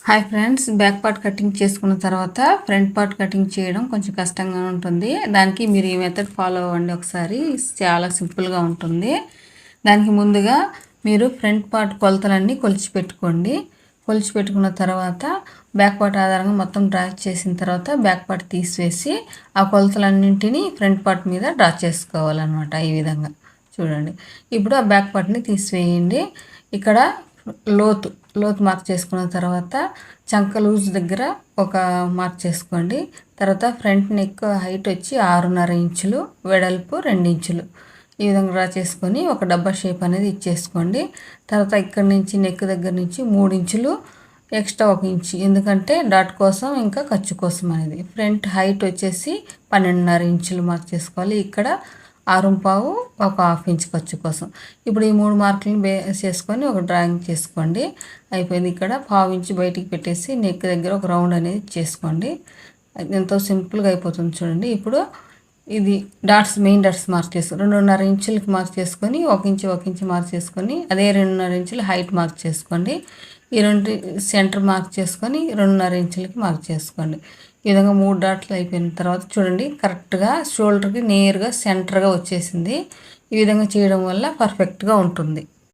Hi friends, back part cutting చేసుకున్న తర్వాత front part cutting చేయడం కొంచెం కష్టంగా ఉంటుంది. దానికి మీరు ఈ మెథడ్ ఫాలో అవ్వండి ఒకసారి. చాలా సింపుల్గా ఉంటుంది. దానికి ముందుగా మీరు ఫ్రంట్ పార్ట్ కొలతలన్నీ కొలిచి పెట్టుకోండి. కొలిచి పెట్టుకున్న తర్వాత బ్యాక్ పార్ట్ ఆధారంగా మొత్తం డ్రా చేసిన తర్వాత బ్యాక్ పార్ట్ తీసివేసి ఆ కొలతలన్నింటినీ ఫ్రంట్ పార్ట్ మీద డ్రా చేసుకోవాలన్నమాట. ఈ విధంగా చూడండి. ఇప్పుడు ఆ బ్యాక్ పార్ట్ని తీసివేయండి. ఇక్కడ లోతు మార్క్ చేసుకున్న తర్వాత చంక లూజ్ దగ్గర ఒక మార్క్ చేసుకోండి. తర్వాత ఫ్రంట్ నెక్ హైట్ వచ్చి 6.5 ఇంచులు, వెడల్పు 2 ఇంచులు ఈ విధంగా డ్రా చేసుకొని ఒక డబ్బా షేప్ అనేది ఇచ్చేసుకోండి. తర్వాత ఇక్కడ నుంచి నెక్ దగ్గర నుంచి 3 ఇంచులు ఎక్స్ట్రా 1 ఇంచు, ఎందుకంటే డాట్ కోసం ఇంకా ఖర్చు కోసం అనేది. ఫ్రంట్ హైట్ వచ్చేసి 12.5 ఇంచులు మార్క్ చేసుకోవాలి. ఇక్కడ 6.5 ఒక 1/2 ఇంచ్ ఖర్చు కోసం. ఇప్పుడు ఈ 3 మార్కులను బేస్ చేసుకొని ఒక డ్రాయింగ్ చేసుకోండి. అయిపోయింది. ఇక్కడ 1/2 ఇంచ్ బయటికి పెట్టేసి నెక్ దగ్గర ఒక రౌండ్ అనేది చేసుకోండి. ఎంతో సింపుల్గా అయిపోతుంది చూడండి. ఇప్పుడు ఇది మెయిన్ డాట్స్ మార్క్ చేసుకో 2.5 ఇంచులకి మార్క్ చేసుకొని 1 ఇంచ్ మార్క్ చేసుకొని అదే 2.5 ఇంచులు హైట్ మార్క్ చేసుకోండి. ఈ 2 సెంటర్ మార్క్ చేసుకొని 2.5 ఇంచులకి మార్క్ చేసుకోండి. ఈ విధంగా 3 డాట్లు అయిపోయిన తర్వాత చూడండి, కరెక్ట్గా షోల్డర్కి నేరుగా సెంటర్గా వచ్చేసింది. ఈ విధంగా చేయడం వల్ల పర్ఫెక్ట్గా ఉంటుంది.